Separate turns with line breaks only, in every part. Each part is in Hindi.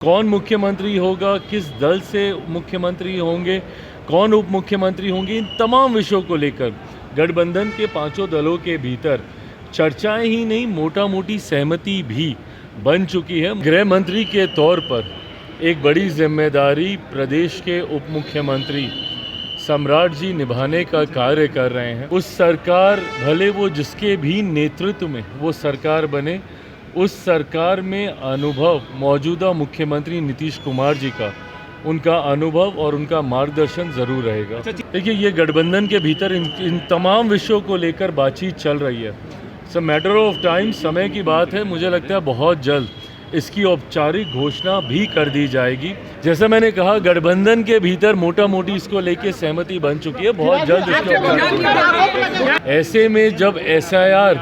कौन मुख्यमंत्री होगा, किस दल से मुख्यमंत्री होंगे, कौन उप मुख्यमंत्री होंगे, इन तमाम विषयों को लेकर गठबंधन के पांचों दलों के भीतर चर्चाएं ही नहीं, मोटा मोटी सहमति भी बन चुकी है। गृह मंत्री के तौर पर एक बड़ी जिम्मेदारी प्रदेश के उप मुख्यमंत्री सम्राट जी निभाने का कार्य कर रहे हैं। उस सरकार, भले वो जिसके भी नेतृत्व में वो सरकार बने, उस सरकार में अनुभव मौजूदा मुख्यमंत्री नीतीश कुमार जी का, उनका अनुभव और उनका मार्गदर्शन जरूर रहेगा। देखिए, ये गठबंधन के भीतर इन तमाम विषयों को लेकर बातचीत चल रही है। सब मैटर ऑफ टाइम, समय की बात है। मुझे लगता है बहुत जल्द इसकी औपचारिक घोषणा भी कर दी जाएगी। जैसा मैंने कहा, गठबंधन के भीतर मोटा मोटी इसको लेके सहमति बन चुकी है। बहुत जल्द इसको, ऐसे में जब SIR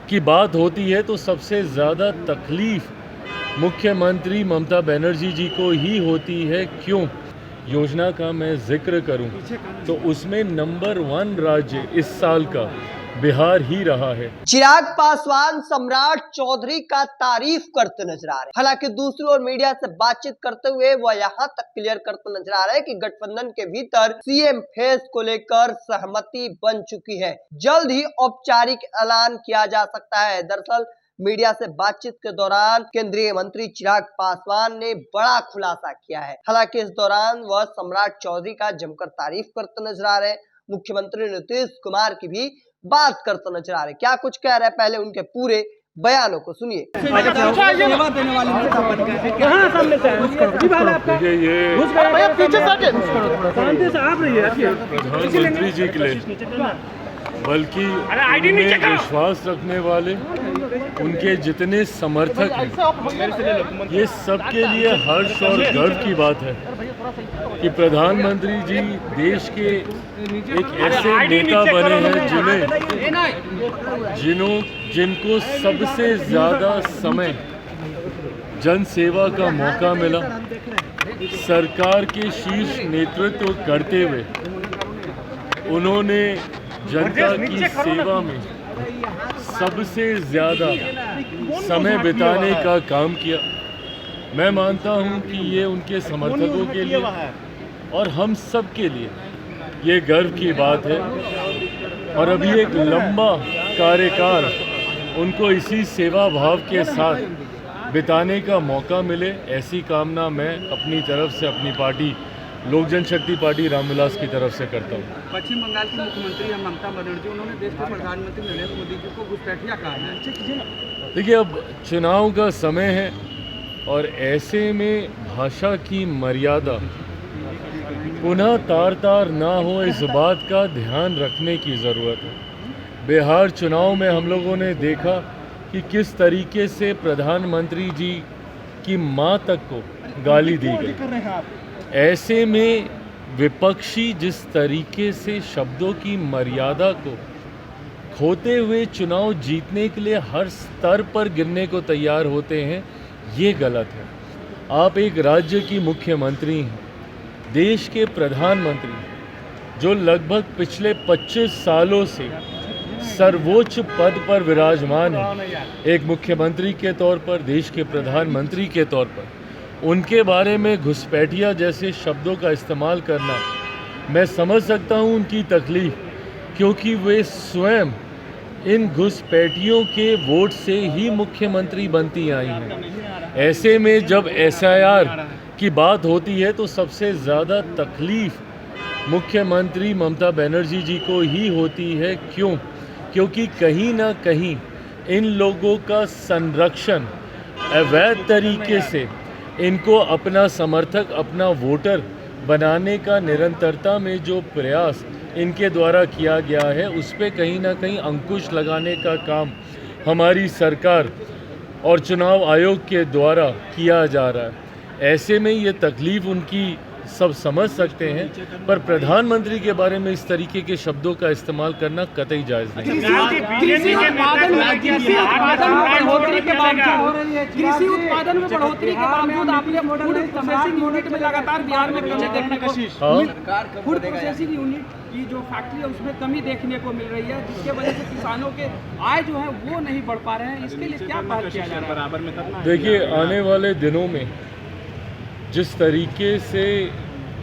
की बात होती है तो सबसे ज़्यादा तकलीफ मुख्यमंत्री ममता बनर्जी जी को ही होती है। क्यों? योजना का मैं जिक्र करूं तो उसमें नंबर 1 राज्य इस साल का बिहार ही रहा है।
चिराग पासवान सम्राट चौधरी का तारीफ करते नजर आ रहे। हालांकि दूसरी ओर मीडिया से बातचीत करते हुए वह यहाँ तक क्लियर करते नजर आ रहे हैं कि गठबंधन के भीतर CM फेस को लेकर सहमति बन चुकी है। जल्द ही औपचारिक ऐलान किया जा सकता है। दरअसल मीडिया से बातचीत के दौरान केंद्रीय मंत्री चिराग पासवान ने बड़ा खुलासा किया है। हालांकि इस दौरान वह सम्राट चौधरी का जमकर तारीफ करते नजर आ रहे हैं। मुख्यमंत्री नीतीश कुमार की भी बात करते नजर आ रहे। क्या कुछ कह रहे हैं, पहले उनके पूरे बयानों को सुनिए।
प्रधानमंत्री जी के लिए, बल्कि उनमें विश्वास रखने वाले उनके जितने समर्थक हैं, ये सबके लिए हर्ष और गर्व की बात है कि प्रधानमंत्री जी देश के एक ऐसे नेता बने हैं जिनको सबसे ज़्यादा समय जन सेवा का मौका मिला। सरकार के शीर्ष नेतृत्व करते हुए उन्होंने जनता की सेवा में सबसे ज़्यादा समय बिताने का काम किया। मैं मानता हूं कि ये उनके समर्थकों के लिए और हम सब के लिए ये गर्व की बात है। और अभी एक लंबा कार्यकाल उनको इसी सेवा भाव के साथ बिताने का मौका मिले, ऐसी कामना मैं अपनी तरफ से, अपनी पार्टी लोक जनशक्ति पार्टी रामविलास की तरफ से करता हूँ।
पश्चिम बंगाल की मुख्यमंत्री ममता बनर्जी, उन्होंने देश के प्रधानमंत्री नरेंद्र मोदी जी को घुसपैठिया कहा है।
देखिए, अब चुनाव का समय है और ऐसे में भाषा की मर्यादा पुनः तार तार ना हो, इस बात का ध्यान रखने की ज़रूरत है। बिहार चुनाव में हम लोगों ने देखा कि किस तरीके से प्रधानमंत्री जी की मां तक को गाली दी गई। ऐसे में विपक्षी जिस तरीके से शब्दों की मर्यादा को खोते हुए चुनाव जीतने के लिए हर स्तर पर गिरने को तैयार होते हैं, ये गलत है। आप एक राज्य की मुख्यमंत्री हैं, देश के प्रधानमंत्री, जो लगभग पिछले 25 सालों से सर्वोच्च पद पर विराजमान है। एक मुख्यमंत्री के तौर पर, देश के प्रधानमंत्री के तौर पर उनके बारे में घुसपैठिया जैसे शब्दों का इस्तेमाल करना, मैं समझ सकता हूं उनकी तकलीफ, क्योंकि वे स्वयं इन घुसपैठियों के वोट से ही मुख्यमंत्री बनती आई हैं। ऐसे में जब SIR की बात होती है तो सबसे ज़्यादा तकलीफ मुख्यमंत्री ममता बनर्जी जी को ही होती है। क्यों? क्योंकि कहीं ना कहीं इन लोगों का संरक्षण अवैध तरीके से इनको अपना समर्थक, अपना वोटर बनाने का निरंतरता में जो प्रयास इनके द्वारा किया गया है, उस पे कहीं ना कहीं अंकुश लगाने का काम हमारी सरकार और चुनाव आयोग के द्वारा किया जा रहा है। ऐसे में ये तकलीफ उनकी सब समझ सकते हैं, पर प्रधानमंत्री के बारे में इस तरीके के शब्दों का इस्तेमाल करना कतई जायज़ नहीं है।
कृषि उत्पादन में बढ़ोतरी के बावजूद आपने फूड प्रोसेसिंग यूनिट में लगातार बिहार में कमी देखने को, फूड प्रोसेसिंग यूनिट की जो फैक्ट्री है उसमें कमी देखने को मिल रही है, जिसके वजह से किसानों के आय जो है वो नहीं बढ़ पा रहे हैं। इसके लिए क्या पहल किया जा रहा है?
देखिए, आने वाले दिनों में जिस तरीके से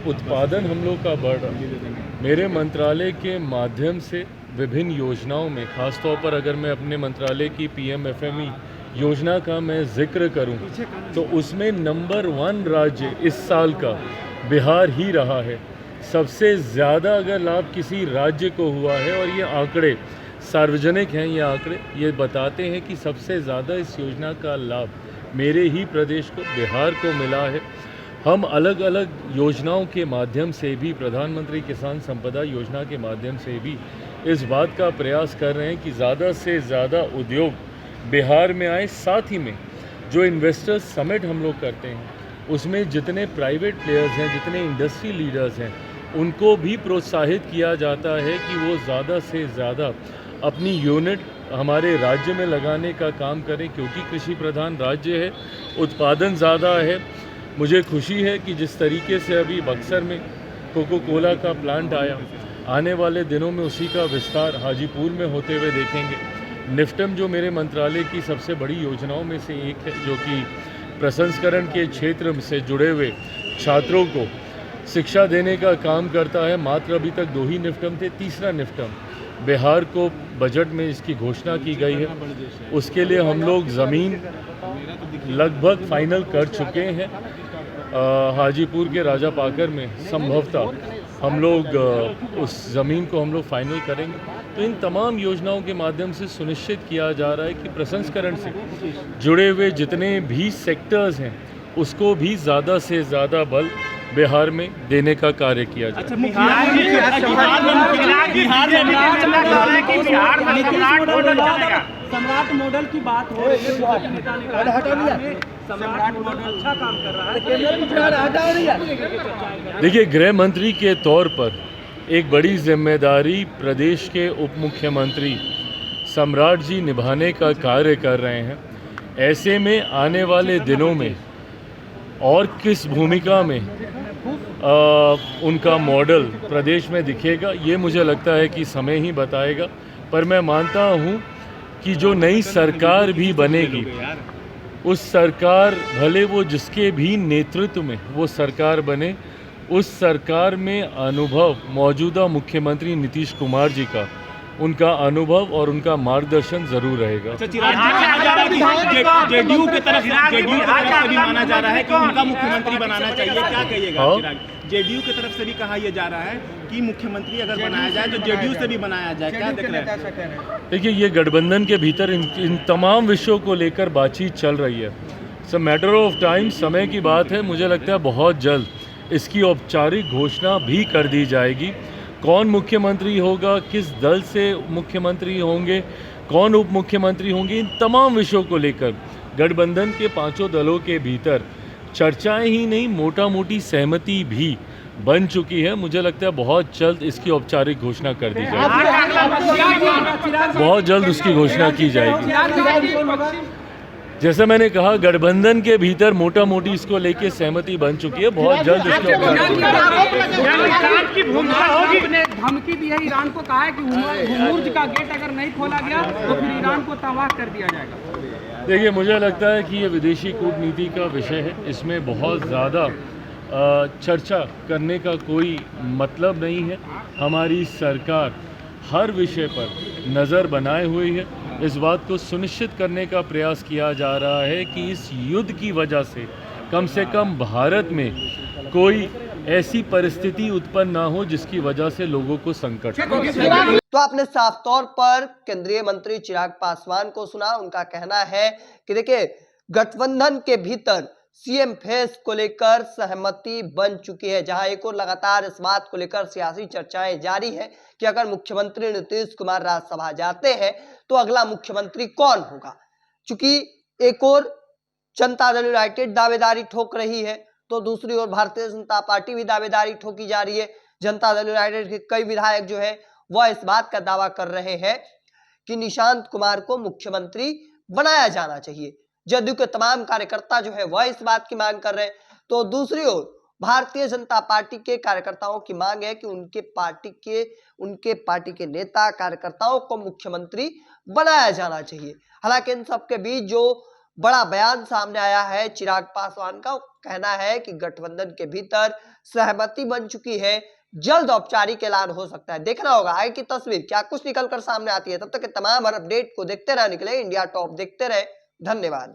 उत्पादन हम लोग का बढ़ रहा है, मेरे मंत्रालय के माध्यम से विभिन्न योजनाओं में, ख़ासतौर पर अगर मैं अपने मंत्रालय की PMFME योजना का मैं जिक्र करूं, तो उसमें नंबर 1 राज्य इस साल का बिहार ही रहा है। सबसे ज़्यादा अगर लाभ किसी राज्य को हुआ है, और ये आंकड़े सार्वजनिक हैं, ये आंकड़े ये बताते हैं कि सबसे ज़्यादा इस योजना का लाभ मेरे ही प्रदेश को, बिहार को मिला है। हम अलग अलग योजनाओं के माध्यम से भी, प्रधानमंत्री किसान संपदा योजना के माध्यम से भी इस बात का प्रयास कर रहे हैं कि ज़्यादा से ज़्यादा उद्योग बिहार में आए। साथ ही में जो इन्वेस्टर्स समिट हम लोग करते हैं, उसमें जितने प्राइवेट प्लेयर्स हैं, जितने इंडस्ट्री लीडर्स हैं, उनको भी प्रोत्साहित किया जाता है कि वो ज़्यादा से ज़्यादा अपनी यूनिट हमारे राज्य में लगाने का काम करें, क्योंकि कृषि प्रधान राज्य है, उत्पादन ज़्यादा है। मुझे खुशी है कि जिस तरीके से अभी बक्सर में कोको कोला का प्लांट आया, आने वाले दिनों में उसी का विस्तार हाजीपुर में होते हुए देखेंगे। निफ्टम जो मेरे मंत्रालय की सबसे बड़ी योजनाओं में से एक है, जो कि प्रसंस्करण के क्षेत्र से जुड़े हुए छात्रों को शिक्षा देने का काम करता है। मात्र अभी तक 2 ही निफ्टम थे, तीसरा निफ्टम बिहार को बजट में इसकी घोषणा की गई है। उसके लिए हम लोग ज़मीन लगभग फाइनल कर चुके हैं। हाजीपुर के राजा पाकर में संभवतः हम लोग उस ज़मीन को हम लोग फाइनल करेंगे। तो इन तमाम योजनाओं के माध्यम से सुनिश्चित किया जा रहा है कि प्रसंस्करण से जुड़े हुए जितने भी सेक्टर्स हैं, उसको भी ज़्यादा से ज़्यादा बल बिहार में देने का कार्य किया जाए।
सम्राट मॉडल की बात हो रही है, नेता ने कहा सम्राट मॉडल अच्छा काम कर रहा है।
देखिए, गृह मंत्री के तौर पर एक बड़ी जिम्मेदारी प्रदेश के उप मुख्यमंत्री सम्राट जी निभाने का कार्य कर रहे हैं। ऐसे में आने वाले दिनों में और किस भूमिका में उनका मॉडल प्रदेश में दिखेगा, ये मुझे लगता है कि समय ही बताएगा। पर मैं मानता हूँ कि जो नई सरकार भी बनेगी, उस सरकार, भले वो जिसके भी नेतृत्व में वो सरकार बने, उस सरकार में अनुभव मौजूदा मुख्यमंत्री नीतीश कुमार जी का, उनका अनुभव और उनका मार्गदर्शन जरूर रहेगा।
जेडीयू की तरफ से भी माना जा रहा है कि उनका मुख्यमंत्री बनाना चाहिए, क्या कहिएगा? जेडीयू की तरफ से भी कहा यह जा रहा है कि मुख्यमंत्री अगर बनाया जाए तो जेडीयू से भी बनाया जाए, क्या देख रहे हैं?
देखिए, ये गठबंधन के भीतर इन तमाम विषयों को लेकर बातचीत चल रही है। सब मैटर ऑफ टाइम, समय की बात है। मुझे लगता है बहुत जल्द इसकी औपचारिक घोषणा भी कर दी जाएगी। कौन मुख्यमंत्री होगा, किस दल से मुख्यमंत्री होंगे, कौन उप मुख्यमंत्री होंगे, इन तमाम विषयों को लेकर गठबंधन के 5 दलों के भीतर चर्चाएं ही नहीं, मोटा मोटी सहमति भी बन चुकी है। मुझे लगता है बहुत जल्द इसकी औपचारिक घोषणा कर दी जाएगी, बहुत जल्द उसकी घोषणा की जाएगी। जैसे मैंने कहा, गठबंधन के भीतर मोटा मोटी इसको लेके सहमति बन चुकी है, बहुत जल्द इसको
धमकी दी है, ईरान को कहा है कि हुर्मुज का गेट अगर नहीं खोला गया तो फिर ईरान को तबाह कर दिया जाएगा।
देखिए, मुझे लगता है कि ये विदेशी कूटनीति का विषय है, इसमें बहुत ज़्यादा चर्चा करने का कोई मतलब नहीं है। हमारी सरकार हर विषय पर नज़र बनाए हुई है। इस बात को सुनिश्चित करने का प्रयास किया जा रहा है कि इस युद्ध की वजह से कम भारत में कोई ऐसी परिस्थिति उत्पन्न ना हो जिसकी वजह से लोगों को संकट हो।
तो आपने साफ तौर पर केंद्रीय मंत्री चिराग पासवान को सुना। उनका कहना है कि देखिए, गठबंधन के भीतर सीएम फेस को लेकर सहमति बन चुकी है, जहां एक और लगातार इस बात को लेकर सियासी चर्चाएं जारी है कि अगर मुख्यमंत्री नीतीश कुमार राज्यसभा जाते हैं तो अगला मुख्यमंत्री कौन होगा। चूंकि एक और जनता दल यूनाइटेड दावेदारी ठोक रही है, तो दूसरी ओर भारतीय जनता पार्टी भी दावेदारी ठोकी जा रही है। जनता दल यूनाइटेड के कई विधायक जो है वह इस बात का दावा कर रहे हैं कि निशांत कुमार को मुख्यमंत्री बनाया जाना चाहिए। जदयू के तमाम कार्यकर्ता जो है वह इस बात की मांग कर रहे हैं। तो दूसरी ओर भारतीय जनता पार्टी के कार्यकर्ताओं की मांग है कि उनके पार्टी के नेता कार्यकर्ताओं को मुख्यमंत्री बनाया जाना चाहिए। हालांकि इन सबके बीच जो बड़ा बयान सामने आया है चिराग पासवान का। कहना है कि गठबंधन के भीतर सहमति बन चुकी है, जल्द औपचारिक ऐलान हो सकता है। देखना होगा आगे की तस्वीर क्या कुछ निकलकर सामने आती है। तब तक के तमाम हर अपडेट को देखते रहे, निकले इंडिया टॉप देखते रहे। धन्यवाद।